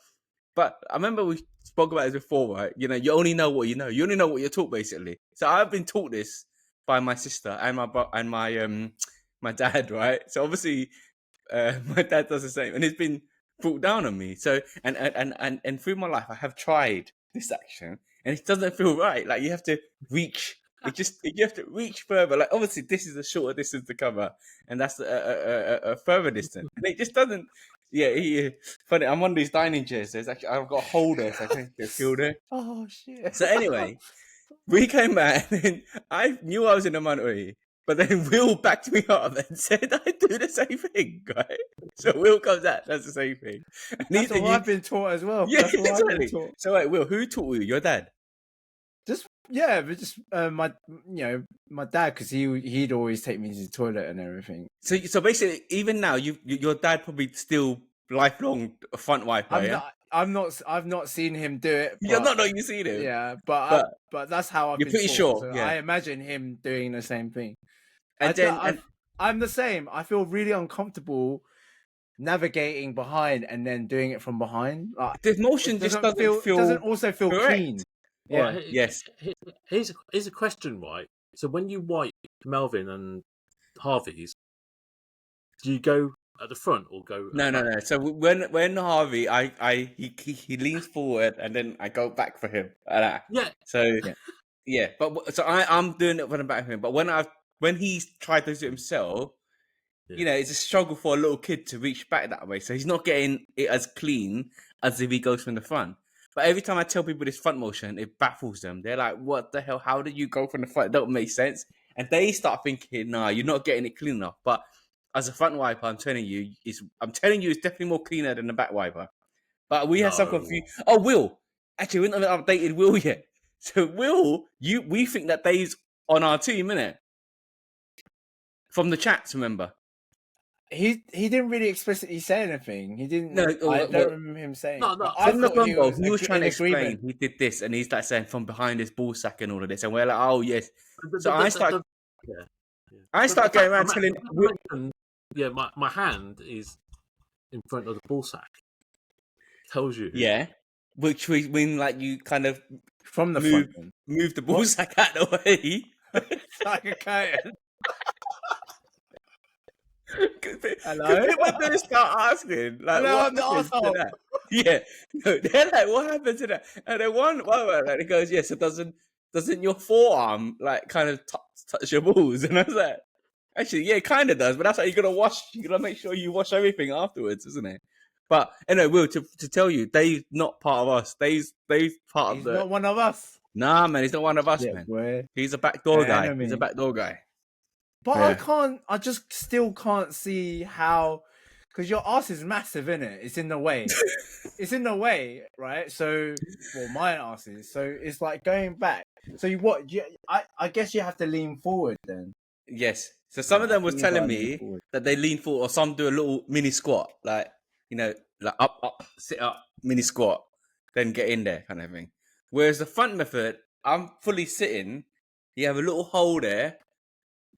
I remember we spoke about this before, right? You only know what you know. You only know what you're taught, basically. So I've been taught this by my sister and my dad, right? So obviously, my dad does the same, and it's been brought down on me. So and through my life, I have tried this action, and it doesn't feel right. You have to reach. You have to reach further. Obviously, this is a shorter distance to cover, and that's a further distance, and it just doesn't. Yeah, funny. I'm on these dining chairs. I've got a holder, so I can't get killed there. Oh shit! So anyway, we came back, and I knew I was in a minority. But then Will backed me up and said I do the same thing, right? So Will comes out, does the same thing. That's what I've been taught as well. Yeah, exactly. So wait, Will, who taught you? Your dad? My dad, because he'd always take me to the toilet and everything. So basically, even now, your dad probably still lifelong front wiper. I've not seen him do it. You're not you've seen him. Yeah, but that's how I've been. You're pretty taught, sure. So yeah. I imagine him doing the same thing. I'm the same. I feel really uncomfortable navigating behind and then doing it from behind. The motion just doesn't also feel correct. clean. Well, yeah. Yes. Here's a question, right? So when you wipe Melvin and Harvey's, do you go at the front or go? No. So when Harvey, he leans forward and then I go back for him. Yeah. So yeah. But so I'm doing it when I'm back for him. But when he's tried to do it himself, it's a struggle for a little kid to reach back that way. So he's not getting it as clean as if he goes from the front. But every time I tell people this front motion, it baffles them. They're like, what the hell? How did you go from the front? It don't make sense. And they start thinking, nah, you're not getting it clean enough. But as a front wiper, I'm telling you, it's definitely more cleaner than the back wiper. But we have some confusion. Oh, Will. Actually, we haven't updated Will yet. So Will, we think that Dave's on our team, innit? From the chats, remember? He didn't really explicitly say anything. He didn't. No, I don't remember him saying. No. From the bumble, he was trying to explain. He did this, and he's saying from behind his ball sack and all of this, and we're like, oh yes. So I start going around telling. Yeah, my hand is in front of the ball sack. Tells you. Yeah, which we mean you kind of from the front. Move the ball sack out of the way. Like a curtain. Hello? People do start asking, what happened to that? Yeah, no, they're like, what happened to that? And then one, he goes, yes, it doesn't. doesn't your forearm like kind of touch your balls? And I was like, actually, yeah, it kind of does, but that's how you're gonna wash. You gotta make sure you wash everything afterwards, isn't it? But anyway, Will, to tell you, Dave's not part of us. Dave's part He's of the. not one of us. Nah, man, he's not one of us, Yeah, man. boy. He's a backdoor guy. Enemy. He's a backdoor guy. But I just still can't see how, because your ass is massive, innit? It's in the way. It's in the way, right? So, well, my ass is. So it's like going back. So I guess you have to lean forward then. Yes. So some of them was telling me that they lean forward, or some do a little mini squat, like, you know, like up, sit up, mini squat, then get in there kind of thing. Whereas the front method, I'm fully sitting. You have a little hole there.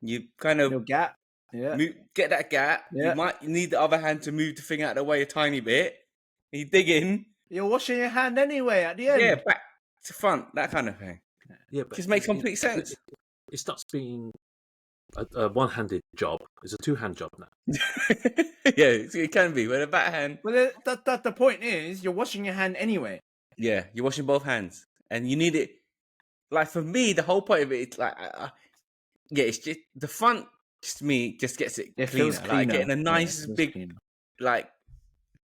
You kind of little gap. Yeah. Get that gap. Yeah. You might need the other hand to move the thing out of the way a tiny bit. You dig in. You're washing your hand anyway at the end. Yeah, back to front, that kind of thing. Yeah, but just makes complete sense. It starts being a one-handed job. It's a two-hand job now. Yeah, it can be. With a backhand. Well, the point is, you're washing your hand anyway. Yeah, you're washing both hands, and you need it. Like for me, the whole point of it is like, yeah, it's just the front. Just me, just gets it cleaner. Feels cleaner. Like getting a nice big, like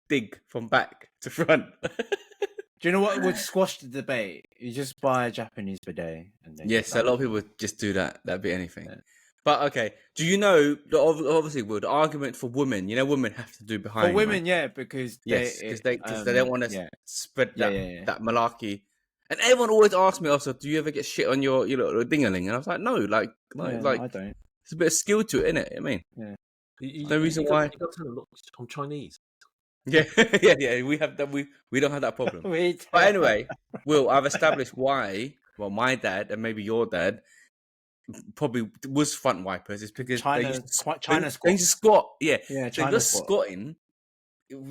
dig from back to front. Do you know what would squash the debate? You just buy a Japanese bidet. And then yes, a lot of people just do that. That'd be anything. Yeah. But okay, do you know? Obviously, the argument for women, you know, women have to do behind. For women, right? yeah, because they don't want to spread that malarkey. And everyone always asks me also, do you ever get shit on your little dingaling? And I was like, no, like I don't. There's a bit of skill to it, innit? I mean, no reason why. You got to look, I'm Chinese. Yeah, yeah. We have that. We don't have that problem. But anyway, Will, I've established why. Well, my dad and maybe your dad probably was front wipers. It's because China they used to squat. Yeah, yeah. So if you're squatting,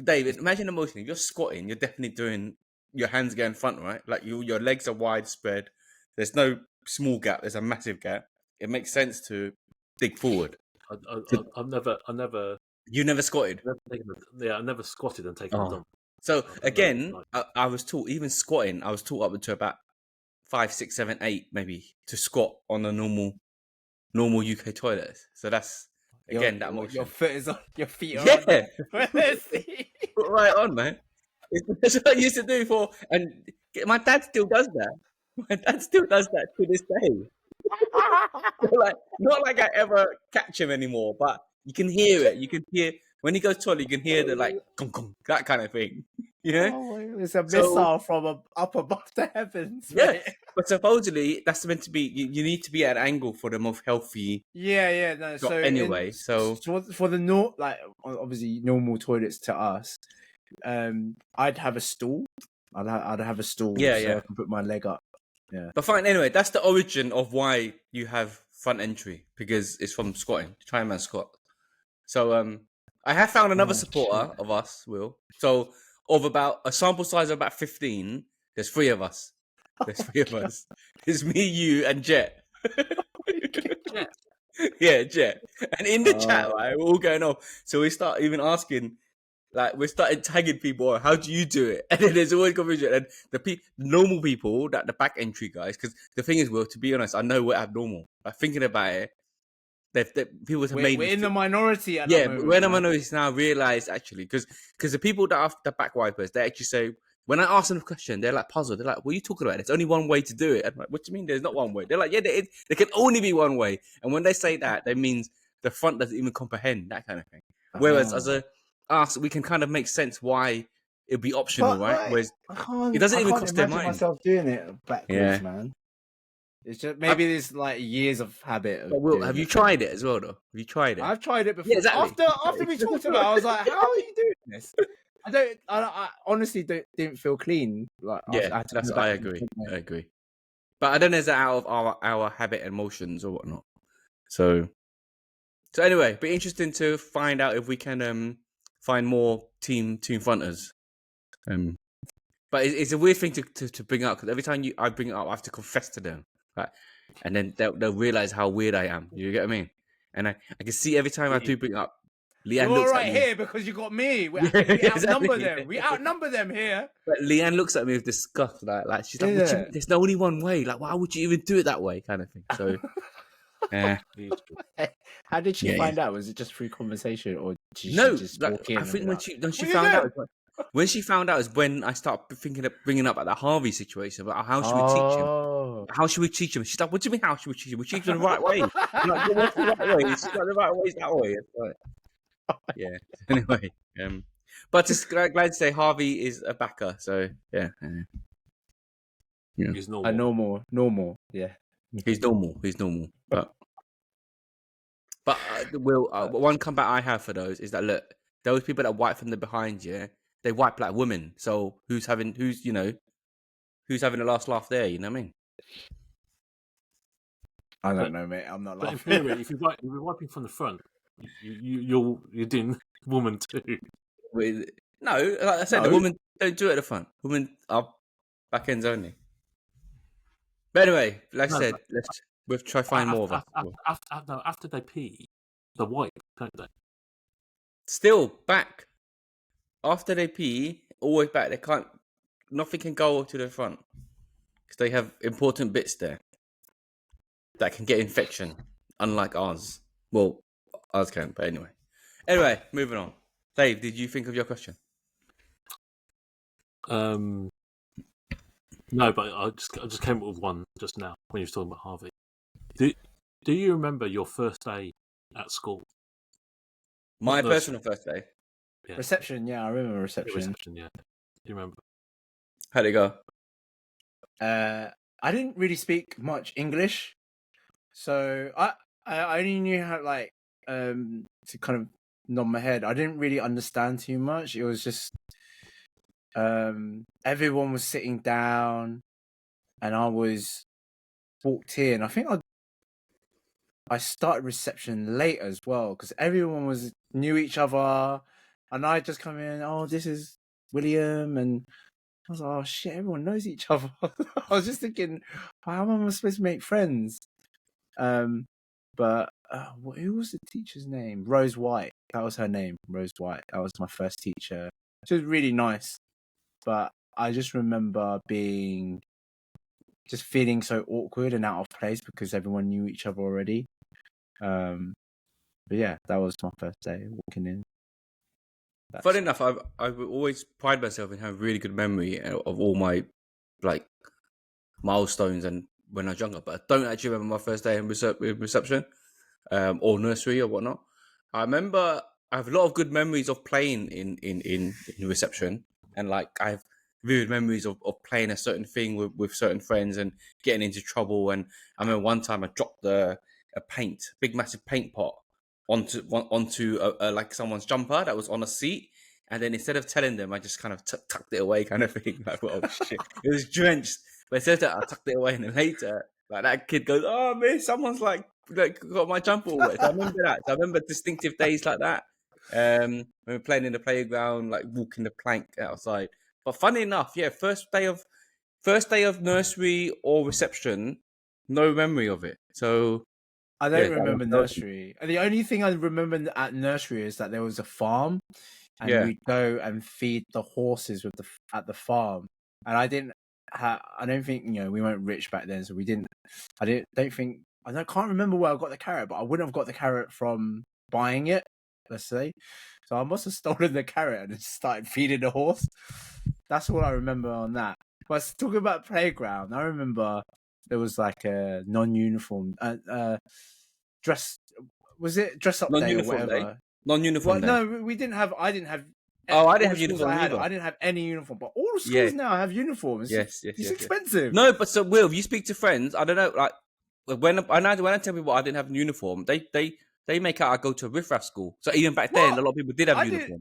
David, imagine the motion. If you're squatting, you're definitely doing your hands going front, right? Like your legs are widespread. There's no small gap. There's a massive gap. It makes sense to dig forward. I've never. You never squatted? I never squatted and taken them. So again, I was taught, even squatting, I was taught up to about 5, 6, 7, 8 maybe to squat on a normal UK toilets. So that's again that motion. Your foot is on. Your feet are on. Let's see. Right on, man. That's what I used to do before, and my dad still does that. My dad still does that to this day. Like, not like I ever catch him anymore, but you can hear it. You can hear when he goes to the toilet. You can hear the like gong, gong, that kind of thing. You know, it's a missile from up above the heavens. Yeah, right? But supposedly that's meant to be. You need to be at an angle for the most healthy. Yeah. No, so anyway, so for the obviously normal toilets to us, I'd have a stool. I'd have a stool. Yeah, so I can put my leg up. Yeah. But fine. Anyway, that's the origin of why you have front entry, because it's from squatting. Chinaman squat. So I have found another supporter of us, Will. So of about a sample size of about 15, there's 3 of us. It's me, you, and Jet. Jet. Yeah, Jet. And in the chat, right, we're all going off. So we start even asking, like, we started tagging people, how do you do it? And then there's always confusion. And the normal people, that the back entry guys, because the thing is, Will, to be honest, I know we're abnormal. Like, thinking about it, people have made. We're in the minority at the moment. Yeah, we're in the minority now. Realize actually, because the people that are the back wipers, they actually say, when I ask them a question, they're like puzzled. They're like, "What are you talking about? There's only one way to do it." I'm like, "What do you mean? There's not one way?" They're like, "Yeah, there can only be one way." And when they say that, that means the front doesn't even comprehend that kind of thing. Whereas as us, we can kind of make sense why it'd be optional, right? Whereas it doesn't even cross their mind. Myself doing it backwards, man. It's just maybe there's like years of habit. Have you tried it as well, though? Have you tried it? I've tried it before. Yeah, exactly. After we talked about it, I was like, "How are you doing this?" I honestly didn't feel clean. Like, I agree. But I don't know if it's out of our habit and motions or whatnot. So anyway, be interesting to find out if we can find more team fronters. But it's a weird thing to bring up, because every time I bring it up, I have to confess to them. Right? And then they'll realize how weird I am. You get what I mean? And I can see every time I do bring it up, Leanne You're looks right at me. here because you got me. We Yeah, outnumber exactly. them. We outnumber them here. But Leanne looks at me with disgust, like she's like, Yeah. what you mean? There's only one way. Like, why would you even do it that way, kind of thing. So, yeah. How did she Yeah, find out? Was it just through conversation, or did she No, just like, walk in? I think when she "What you found out, doing?" when she found out is when I started thinking of bringing up at the Harvey situation about how should we teach him. Oh. How should we teach him? She's like, what do you mean? How should we teach him? We teach him the right way. I'm like, well, what's the right way? She's like, the right way is that way. It's like, yeah. Anyway, but just glad to say Harvey is a backer. So yeah. He's normal. Normal. Yeah. He's normal. But one comeback I have for those is that look, those people that wipe from the behind you, they wipe like women. So who's having the last laugh there? You know what I mean? I don't know, mate. I'm not laughing. But in theory, if you're wiping from the front, you're doing woman too. No, like I said, the women don't do it at the front. Women are back ends only. But anyway, like I said, we'll try find more of us. After they pee, they wipe, don't they? Still back. After they pee, always back. Nothing can go to the front because they have important bits there that can get infection, unlike ours. Well, ours can, but anyway. Anyway, moving on. Dave, did you think of your question? No, but I just came up with one just now when you were talking about Harvey. Do you remember your first day at school? My personal first day? Yeah. Reception, yeah, I remember reception. Reception, yeah. Do you remember? How'd it go? I didn't really speak much English, so I only knew how to kind of nod my head. I didn't really understand too much. It was just everyone was sitting down, and I was walked in. I think I started reception late as well because everyone knew each other, and I just come in. Oh, this is William, and I was like, oh shit, everyone knows each other. I was just thinking, how am I supposed to make friends? But who was the teacher's name? Rose White. That was her name, Rose White. That was my first teacher. She was really nice, but I just remember just feeling so awkward and out of place because everyone knew each other already. But yeah, that was my first day walking in. Funny enough, I've always pride myself in having really good memory of all my milestones and when I was younger, but I don't actually remember my first day in reception or nursery or whatnot. I remember I have a lot of good memories of playing in reception, and I have vivid memories of playing a certain thing with certain friends and getting into trouble. And I remember one time I dropped a big massive paint pot onto like someone's jumper that was on a seat, and then instead of telling them, I just kind of tucked it away, kind of thing. Like, oh shit, it was drenched. But instead of that, I tucked it away, and then later, like that kid goes, "Oh man, someone's like got my jumper all wet." So I remember that. So I remember distinctive days like that. When we were playing in the playground, like walking the plank outside. But funny enough, yeah, first day of nursery or reception, no memory of it. So I don't remember nursery. And the only thing I remember at nursery is that there was a farm, and we'd go and feed the horses at the farm. And I don't think we weren't rich back then, so we didn't. I can't remember where I got the carrot, but I wouldn't have got the carrot from buying it, let's say. So I must have stolen the carrot and started feeding the horse. That's all I remember on that. But talking about playground, I remember there was like a non-uniform dress. Was it dress up day or whatever? Day? Non-uniform day. No, we didn't have. I didn't have. I didn't have uniform either. I didn't have any uniform, but all schools now have uniforms. Yes, it's expensive. No, but so Will, if you speak to friends, I don't know, like when I tell people I didn't have a uniform, they make out I go to a riffraff school. So even back then, a lot of people did have uniform.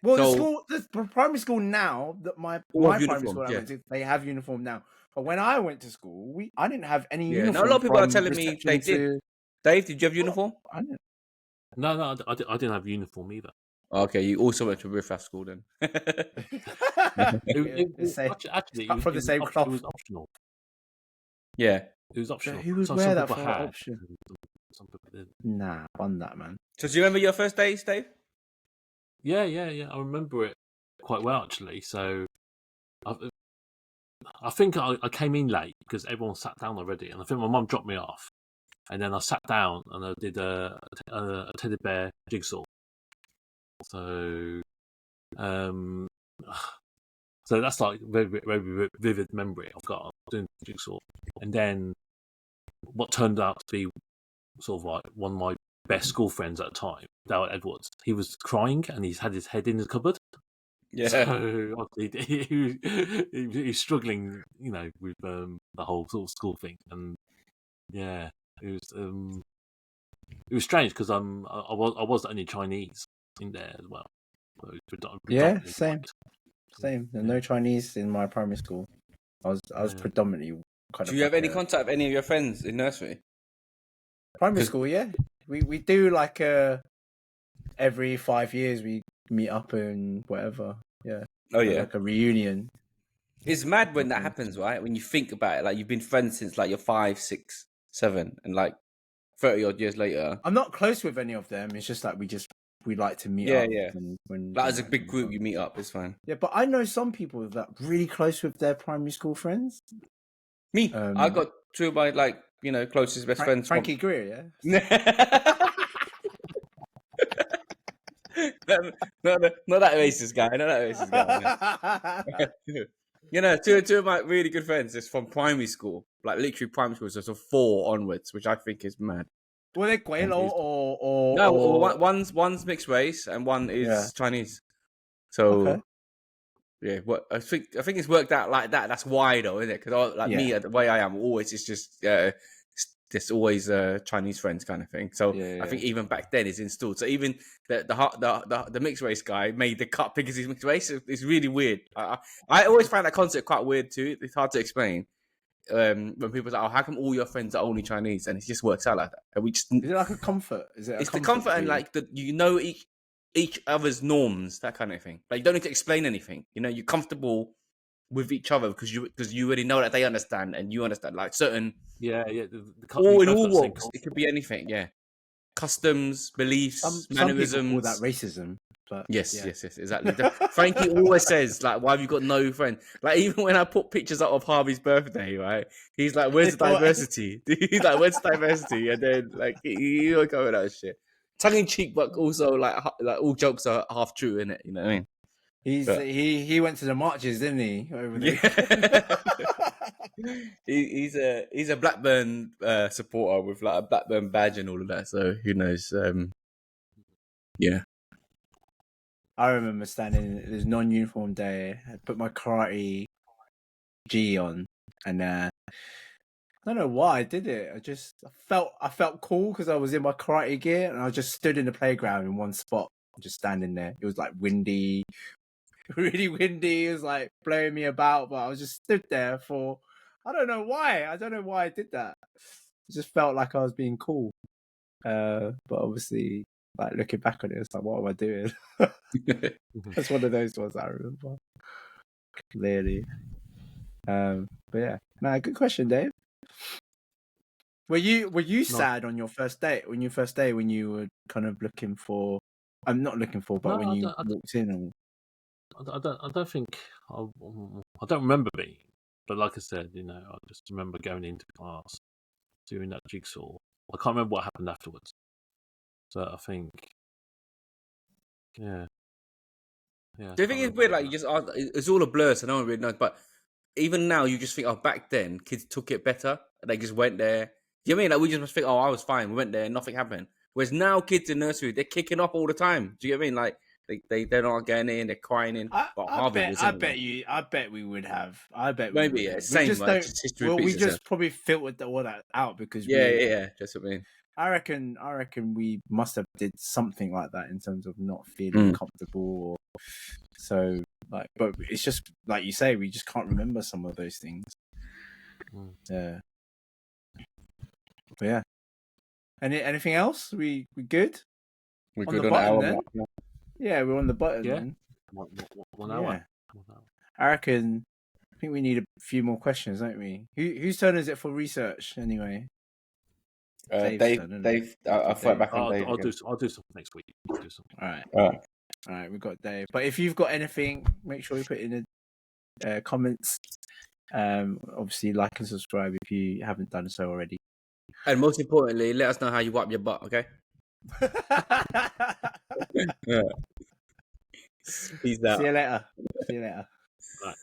Well, the primary school now, that my primary school I went to, they have uniform now. But when I went to school, I didn't have any uniform. No, a lot of people are telling me they did. Dave, did you have uniform? I didn't. No, I didn't have uniform either. Okay, you also went to riffraff school then. Actually, from the same cloth. It was optional. Yeah, it was optional. Who would wear that for an option? Some people did. Nah, on that, man. So do you remember your first days, Dave? Yeah. I remember it quite well actually. So I think I came in late because everyone sat down already, and I think my mum dropped me off, and then I sat down and I did a teddy bear jigsaw. So, so that's like very vivid memory I've got of doing jigsaw, and then what turned out to be sort of like one of my best school friends at the time, Dale Edwards. He was crying and he's had his head in the cupboard. Yeah. So he's struggling, with the whole sort of school thing, and yeah, it was strange because I was the only Chinese in there as well. So same. Same. There's no Chinese in my primary school. I was predominantly kind of. Do you have any contact with any of your friends in nursery? Primary school, yeah. We do like every 5 years we meet up and whatever. Yeah. Oh yeah. Like a reunion. It's mad when that happens, right? When you think about it, like you've been friends since like you're 5, 6, 7, and like 30 odd years later. I'm not close with any of them. It's just like we like to meet up. Yeah. When like as a big group, you meet up. It's fine. Yeah, but I know some people that are really close with their primary school friends. Me, I got two of my closest best friends. Frankie Greer, yeah. not that racist guy. Not that racist guy. Two of my really good friends is from primary school, like literally primary school, so 4 onwards, which I think is mad. Were they Guelo or no? One's mixed race and one is Chinese. So yeah, I think it's worked out like that. That's why though, isn't it? Because me, the way I am, always it's just always Chinese friends kind of thing. So I think even back then it's installed. So even the mixed race guy made the cut because he's mixed race. It's really weird. I always find that concept quite weird too. It's hard to explain. When people say, "Oh, how come all your friends are only Chinese?" and it just works out like that. And is it like a comfort? It's the comfort and like each other's norms, that kind of thing. Like you don't need to explain anything. You're comfortable with each other because you already know that they understand and you understand. Like certain in all walks, it could be anything. Yeah, customs, beliefs, mannerisms. Some people call that racism. But yes, exactly. Frankie always says, like, why have you got no friends? Like, even when I put pictures up of Harvey's birthday, right? He's like, where's the diversity? He's like, where's the diversity? And then, like, you don't go with that shit. Tongue in cheek, but also, like all jokes are half true, innit? You know what I mean? He went to the marches, didn't he? Over there. Yeah. He's a Blackburn supporter with, like, a Blackburn badge and all of that, so who knows? Yeah. I remember standing. It was non-uniform day. I put my karate gi on, and I don't know why I did it. I felt cool because I was in my karate gear, and I just stood in the playground in one spot, just standing there. It was like windy, really windy. It was like blowing me about, but I was just stood there for. I don't know why. I don't know why I did that. It just felt like I was being cool. But obviously, like looking back on it, it's like, what am I doing? That's one of those ones I remember clearly. But yeah, no, good question, Dave. Were you sad on your first date? When you were kind of looking for? I'm not looking for, but when you walked in, I don't think I don't remember being, but like I said, I just remember going into class, doing that jigsaw. I can't remember what happened afterwards. So I think, yeah. Do you think it's weird? Like, it's all a blur, so no one really knows. But even now, you just think, oh, back then, kids took it better. They just went there. Do you know what I mean? Like, we just must think, oh, I was fine. We went there, nothing happened. Whereas now, kids in nursery, they're kicking off all the time. Do you get what I mean? Like, they're not getting in, they're crying in. I bet we would have. I bet maybe same. Just history. Well, we just probably filtered all that out because yeah. That's what I mean. I reckon we must have did something like that in terms of not feeling comfortable. So, like, but it's just like you say, we just can't remember some of those things. Yeah. But yeah. Anything else? We good? We're good on our then? Yeah, we're on the button. Yeah. Then. 1 hour. I think we need a few more questions, don't we? Whose turn is it for research anyway? Dave. I'll fight back on Dave. I'll do some next week. All right. All right, we've got Dave. But if you've got anything, make sure you put in the comments. Obviously, like and subscribe if you haven't done so already. And most importantly, let us know how you wipe your butt, okay? Yeah. Peace out. See you later. See you later. Right.